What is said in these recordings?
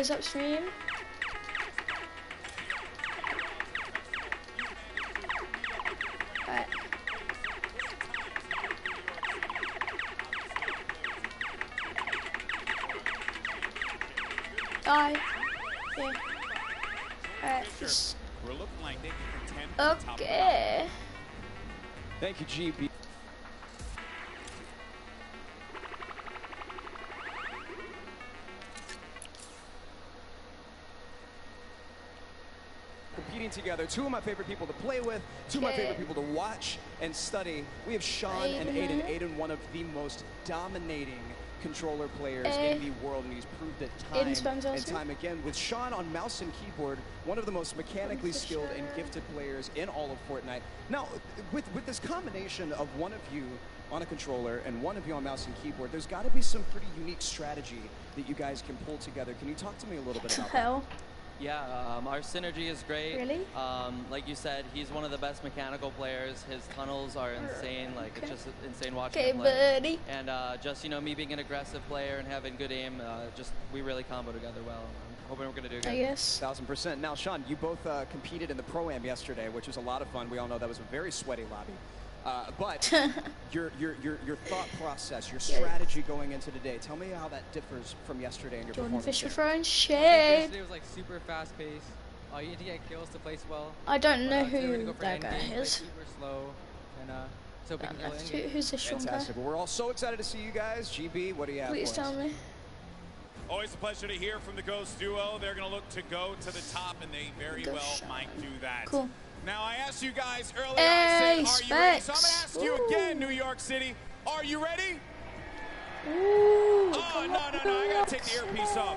goes upstream. Right. Die. Yeah. Alright, just... We're looking like they can contend for the top Okay. Thank you, GB. Competing together, two of my favorite people to play with, two of my favorite people to watch and study. We have Sean and Aiden. Aiden, one of the most dominating controller players in the world, and he's proved it time and time again. With Sean on mouse and keyboard, one of the most mechanically skilled and gifted players in all of Fortnite. Now, with this combination of one of you on a controller and one of you on mouse and keyboard, there's got to be some pretty unique strategy that you guys can pull together. Can you talk to me a little bit about that? Yeah, our synergy is great. Really? Like you said, he's one of the best mechanical players. His tunnels are insane. Like, it's just insane watching him play. Buddy. And just, you know, me being an aggressive player and having good aim, we really combo together well. I'm hoping we're going to do good. I guess. 1000%. Now, Sean, you both competed in the Pro-Am yesterday, which was a lot of fun. We all know that was a very sweaty lobby. But your thought process, your strategy going into today, tell me how that differs from yesterday and your performance. Fisher there. throwing shade. Yesterday was like super fast paced. You need to get kills to place well. I don't know today we're gonna who go for that guy endgame, is. Super slow, and so we can kill endgame. Who's this Sean guy? Fantastic. Well, we're all so excited to see you guys. GB, what do you have Please for us? tell me. Always a pleasure to hear from the Ghost duo. They're going to look to go to the top, and they very well might do that. Cool. Now, I asked you guys earlier, Hey, I said, are you ready? So I'm going to Specs. ask you again, New York City. Are you ready? Ooh, Oh, no, I got to take the earpiece off.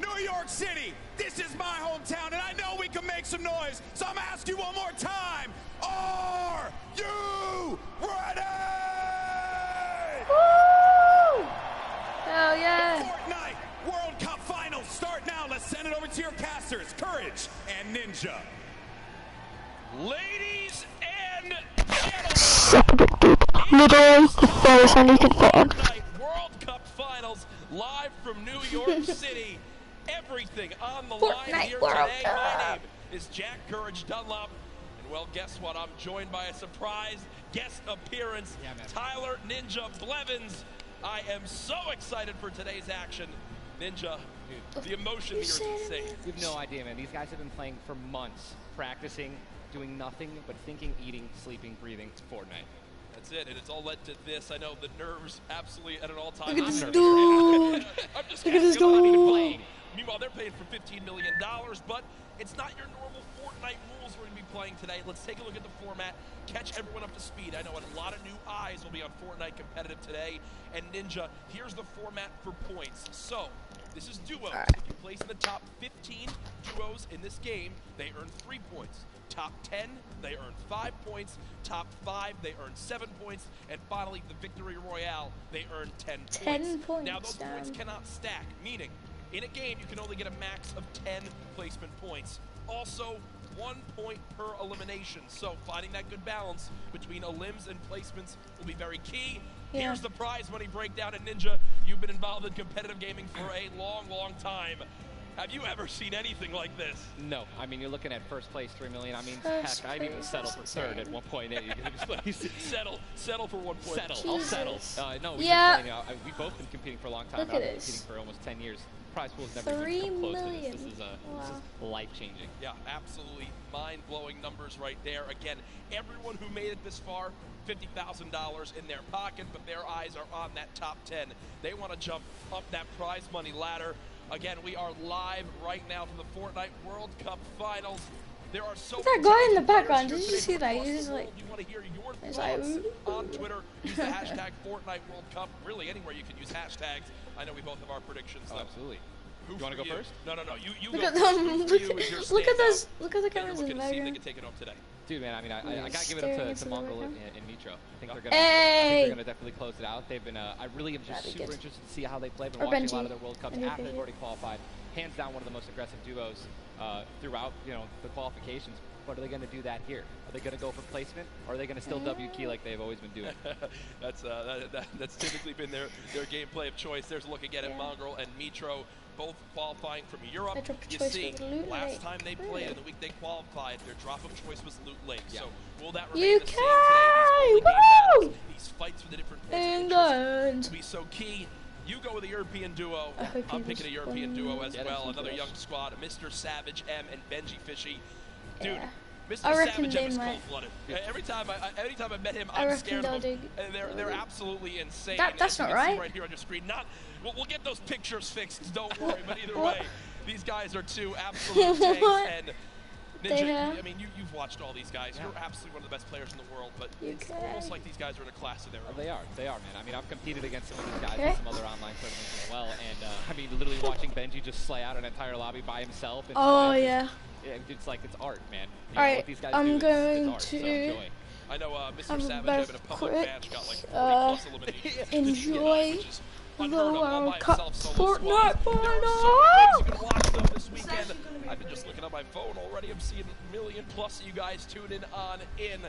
New York City, this is my hometown, and I know we can make some noise. So I'm going to ask you one more time. Are you ready? Woo! Hell yeah. Fortnite World Cup Finals start now. Let's send it over to your casters, Courage and Ninja. Ladies and gentlemen, Fortnite World Cup Finals live from New York City. Everything on the line here today. My name is Jack Courage Dunlop. And well, guess what? I'm joined by a surprise guest appearance, Tyler Ninja Blevins. I am so excited for today's action. Ninja, the emotion here is insane. You have no idea, man. These guys have been playing for months, practicing, doing nothing but thinking, eating, sleeping, breathing. Fortnite. That's it, and it's all led to this. I know the nerves absolutely at an all-time high. Look at this dude. I'm just Look at this playing. dude. Meanwhile, they're paying for $15 million, but it's not your normal Fortnite rules we're going to be playing today. Let's take a look at the format, catch everyone up to speed. I know a lot of new eyes will be on Fortnite competitive today. And Ninja, here's the format for points. So, this is duos. If you place in the top 15 duos in this game, they earn 3 points. Top 10, they earn 5 points. Top 5, they earn 7 points. And finally, the Victory Royale, they earn 10 points. 10 points. Now, those points cannot stack, meaning in a game, you can only get a max of 10 placement points. Also, 1 point per elimination. So finding that good balance between elims and placements will be very key. Yeah. Here's the prize money breakdown. And Ninja, you've been involved in competitive gaming for a long, long time. Have you ever seen anything like this? No. I mean, you're looking at first place, 3 million. I mean, heck, I'd even settle for third at one point. Settle for 1 point. I'll settle. No, we've both been competing for a long time. Look I've at been this. competing for almost 10 years. Prize pool's never 3 even come close to million. this. This is life-changing. Yeah, absolutely mind-blowing numbers right there. Again, everyone who made it this far, $50,000 in their pocket, but their eyes are on that top 10. They want to jump up that prize money ladder. Again, we are live right now for the Fortnite World Cup Finals. There are so That many guy in the talented background, players did here you see today that? from He's across just the like- world. You want to hear your He's thoughts like, on Twitter. Use the hashtag Fortnite World Cup. Really, anywhere you can use hashtags. I know we both have our predictions, though. Absolutely. Who You want to for go first? No. You Look go at first. them. Who for Look you is your at look at standout? those. Look at the And cameras we're in the looking to see if they background. can take it home today. Dude, man, I mean, I gotta give it Staring up to into the Mongrel webcam. and Nitro. I think Hey! they're gonna definitely close it out. They've been, I really am just That'd be super good. interested to see how they play. I've been Or watching Benji. a lot of their World Cups Anything after they've good. already qualified. Hands down, one of the most aggressive duos throughout, the qualifications. But are they gonna do that here? Are they gonna go for placement, or are they gonna still W key like they've always been doing? That's typically been their gameplay of choice. There's a look again at Mongrel and Mitro. both qualifying from Europe. Their drop of You choice see, was Loot last Lake. time they played, in the week they qualified, their drop of choice was Loot Lake. Yeah. So will that remain the same today? These early game battles, these fights for the different points of interest England. will be so key. You go with a European duo. I hope I'm he picking a was European duo as Yeah, well. that's Another good. young squad, Mr. Savage M and Benji Fishy. Dude, Yeah. Mr. I reckon Savage they M is might- cold-blooded. Every time I met him, I I'm reckon scared they'll of them. do- And they're absolutely insane. That's as you not can see right. right here on your screen. We'll get those pictures fixed. Don't worry. But either What? way, these guys are two absolute tanks. What? And They Ninja, have- I mean, you've watched all these guys. You're absolutely one of the best players in the world. But it's Okay. almost like these guys are in a class of their own. They are, man. I mean, I've competed against some of these guys Okay. in some other online tournaments as well, and I mean, literally watching Benji just slay out an entire lobby by himself. And Oh, sweat, yeah. it's like it's art, man. You All know, right, what these guys I'm do, it's going art, so to enjoy. I know Mr. I'm Savage about having a public quick, match got like 40+ eliminations. enjoy which is the unheard of all by World Cup himself, solo Fortnite squad. There are so final. many things you can watch though this weekend. I've been just looking at my phone already. I'm seeing 1 million+ of you guys tuning in.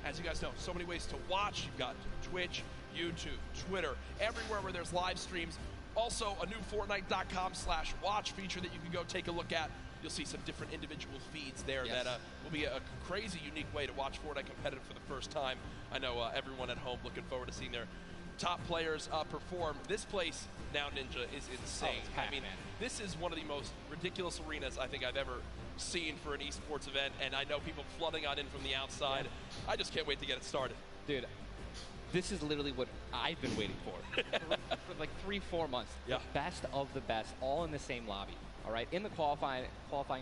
As you guys know, so many ways to watch. You've got Twitch, YouTube, Twitter, everywhere where there's live streams. Also, a new Fortnite.com/watch feature that you can go take a look at. You'll see some different individual feeds there Yes. that will be a crazy, unique way to watch Fortnite competitive for the first time. I know everyone at home looking forward to seeing their top players perform. This place now, Ninja, is insane. it's packed, I mean, man. this is one of the most ridiculous arenas I think I've ever seen for an esports event, and I know people flooding on in from the outside. I just can't wait to get it started. Dude, this is literally what I've been waiting for for like 3-4 months. Yeah. The best of the best, all in the same lobby. All right, in the qualifying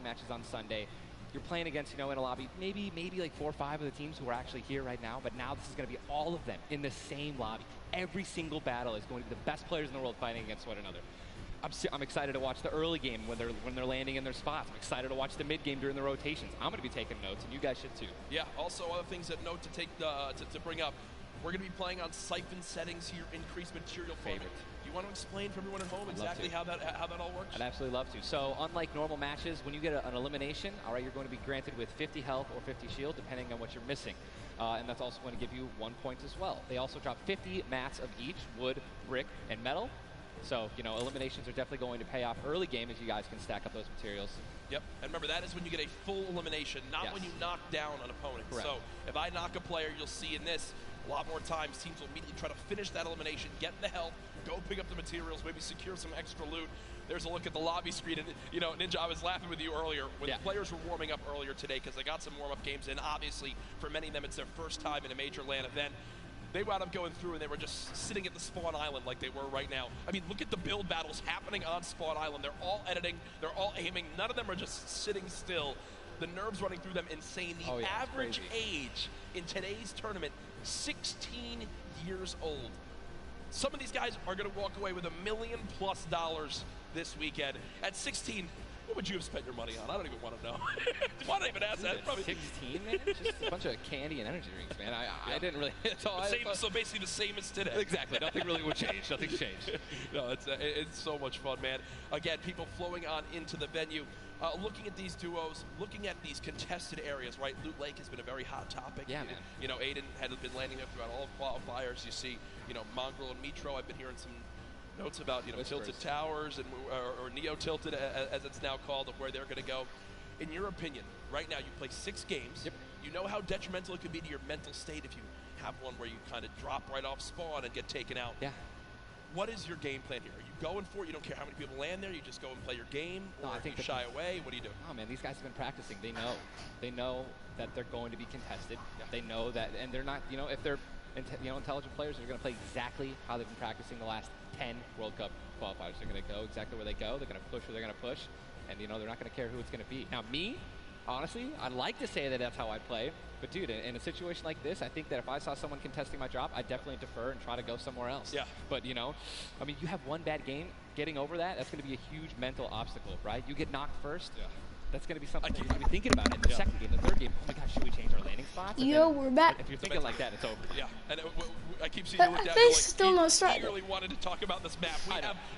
matches on Sunday, you're playing against, in a lobby, maybe like 4 or 5 of the teams who are actually here right now, but now this is going to be all of them in the same lobby. Every single battle is going to be the best players in the world fighting against one another. I'm excited to watch the early game when they're landing in their spots. I'm excited to watch the mid game during the rotations. I'm going to be taking notes, and you guys should too. Yeah, also other things that note to take to bring up. We're going to be playing on siphon settings here, increased material favorite. Do you want to explain for everyone at home exactly how that all works? I'd absolutely love to. So unlike normal matches, when you get an elimination, all right, you're going to be granted with 50 health or 50 shield, depending on what you're missing. And that's also going to give you 1 point as well. They also drop 50 mats of each, wood, brick, and metal. So, eliminations are definitely going to pay off early game as you guys can stack up those materials. Yep, and remember, that is when you get a full elimination, not Yes. when you knock down an opponent. Correct. So if I knock a player, you'll see in this, a lot more times teams will immediately try to finish that elimination, get the health, go pick up the materials, maybe secure some extra loot. There's a look at the lobby screen, and Ninja, I was laughing with you earlier when the players were warming up earlier today because they got some warm-up games in. Obviously, for many of them, it's their first time in a major LAN event. They wound up going through and they were just sitting at the spawn island like they were right now. I mean, look at the build battles happening on spawn island. They're all editing, they're all aiming. None of them are just sitting still. The nerves running through them insane. The average age in today's tournament, 16 years old. Some of these guys are going to walk away with $1 million+ this weekend. At 16, what would you have spent your money on? I don't even want to know. Why not even ask that? Probably 16, man? Just a bunch of candy and energy drinks, man. I didn't really. So basically the same as today. Exactly. Nothing really would change. Nothing's changed. No, it's so much fun, man. Again, people flowing on into the venue, looking at these duos, looking at these contested areas, right? Loot Lake has been a very hot topic. Yeah, man. Aiden had been landing there throughout all qualifiers. You see, Mongrel and Mitro. I've been hearing some notes about Tilted Towers and or Neo Tilted as it's now called, of where they're going to go. In your opinion, right now you play 6 games. Yep. You know how detrimental it can be to your mental state if you have one where you kind of drop right off spawn and get taken out. Yeah. What is your game plan here? Are you going for it? You don't care how many people land there? You just go and play your game? Or No, I think you shy away? What do you do? Oh man, these guys have been practicing. They know that they're going to be contested. Yeah. They know that, and they're not. If they're intelligent players, they're going to play exactly how they've been practicing the last 10 World Cup qualifiers. They're going to go exactly where they go. They're going to push where they're going to push, and they're not going to care who it's going to be. Now, me, honestly, I'd like to say that that's how I play, but dude, in a situation like this, I think that if I saw someone contesting my drop, I'd definitely defer and try to go somewhere else. Yeah. But I mean, you have one bad game. Getting over that's going to be a huge mental obstacle, right? You get knocked first. Yeah. That's going to be something that you're going to be thinking about in the second game, the third game. Oh my gosh, should we change our landing spots? We're back. If you're thinking like that, it's over. Yeah, and I keep seeing you look down. They You're like, still not started. eagerly wanted to talk about this map.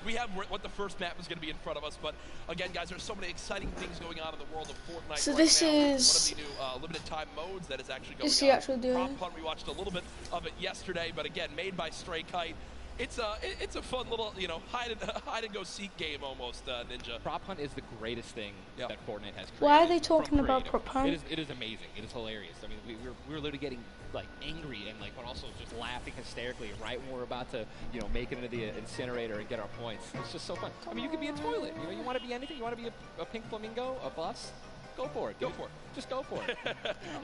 We have what the first map is going to be in front of us. But again, guys, there's so many exciting things going on in the world of Fortnite. So right this now. is one of the new limited time modes that is actually going This is on. the actual doing. Prop Hunt, we watched a little bit of it yesterday, but again, made by Stray Kite. it's a fun little, you know, hide and go seek game almost, Ninja. Prop hunt is the greatest thing Yep. that Fortnite has created. Why are they from talking about creative. prop hunt? It is amazing. It is hilarious. I mean, we were literally getting like angry and like, but also just laughing hysterically right when we're about to, you know, make it into the incinerator and get our points. It's just so fun. I mean, you could be a toilet. You know, you want to be anything. You want to be a pink flamingo, a bus. Go for it. Go for it. Just go for it.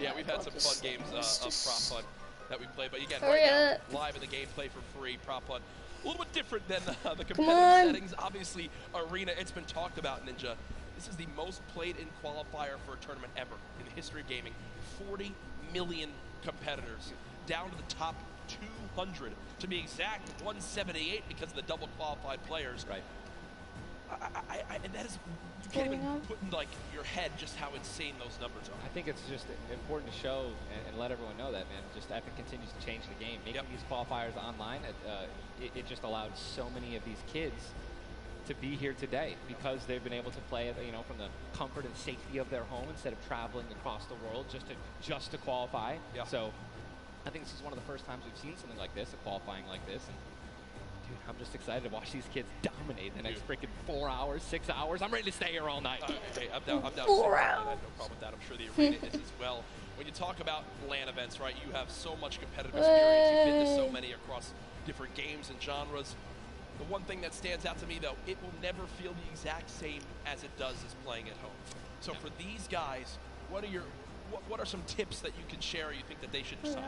Yeah, we've had some fun games of prop hunt that we played, but again, Hurry right up. now, live in the game, play for free, prop hunt. A little bit different than the on. competitive settings. Obviously, Arena, it's been talked about, Ninja. This is the most played in qualifier for a tournament ever in the history of gaming. 40 million competitors, down to the top 200. To be exact, 178 because of the double qualified players. Right. And that is, you can't even put in like your head just how insane those numbers are. I think it's just important to show and let everyone know that, man. Just Epic continues to change the game. Making these qualifiers online, it just allowed so many of these kids to be here today because they've been able to play it, you know, from the comfort and safety of their home instead of traveling across the world just to qualify. Yeah. So I think this is one of the first times we've seen something like this, a qualifying like this. And dude, I'm just excited to watch these kids dominate the next freaking 4 hours, 6 hours. I'm ready to stay here all night. Hey, I'm down. 4 I hours. have no problem with that. I'm sure the arena is as well. When you talk about LAN events, right, you have so much competitive experience. You've been to so many across different games and genres. The one thing that stands out to me, though, it will never feel the exact same as it does as playing at home. So for these guys, what are some tips that you can share or you think that they should try?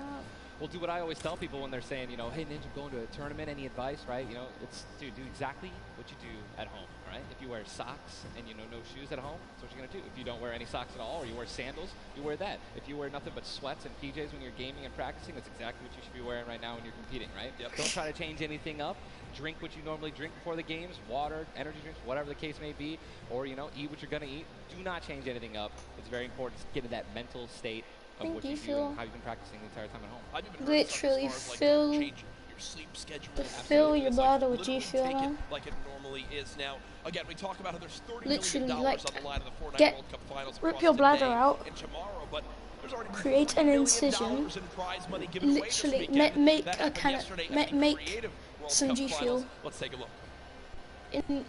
Well, do what I always tell people when they're saying, you know, hey, Ninja, I'm going to a tournament, any advice, right? You know, it's, dude, do exactly what you do at home, right? If you wear socks and, you know, no shoes at home, that's what you're going to do. If you don't wear any socks at all or you wear sandals, you wear that. If you wear nothing but sweats and PJs when you're gaming and practicing, that's exactly what you should be wearing right now when you're competing, right? Yep. Don't try to change anything up. Drink what you normally drink before the games, water, energy drinks, whatever the case may be, or, you know, eat what you're going to eat. Do not change anything up. It's very important to get in that mental state of what you do and how you've been practicing the entire time at home. I've even heard Literally stuff as far as, fill- like, changing your sleep schedule. fill your It's bladder with literally G Fuel, take it man. like it normally is now. Again, we talk about how there's $30 Literally, million like, on the line of the Fortnite get- World Cup Finals rip across your bladder today out, and tomorrow, but there's already create $40 an million incision, in prize money given away this literally weekend. make That a happened kind yesterday of at the make Creative World some Cup G Finals. Fuel Let's take a look.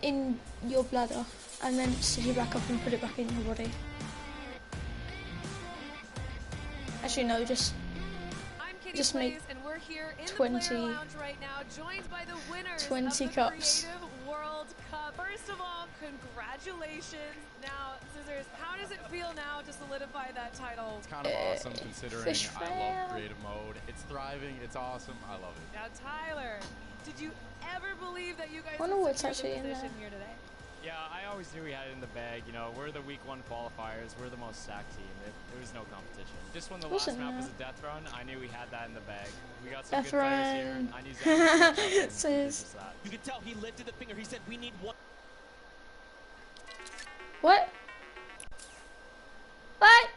in your bladder and then sit it back up and put it back in your body. Actually, no, just Just make and we're here in 20 the player lounge right now, joined by the winners 20 of the cups. Creative World Cup. First of all, congratulations. Now, Scissors, how does it feel now to solidify that title? It's kind of awesome considering fish I fry. love creative mode. It's thriving. It's awesome. I love it. Now, Tyler, did you ever believe that you guys Wonder would what's secure the actually in position there. here today? Yeah, I always knew we had it in the bag. You know, we're the week one qualifiers. We're the most stacked team. There was no competition. Just when the last Wasn't map was that? a death run, I knew we had that in the bag. We got some Death good players here. run. I knew Zach was gonna come in and Says- do just that. You could tell he lifted the finger. He said, we need one. What? What?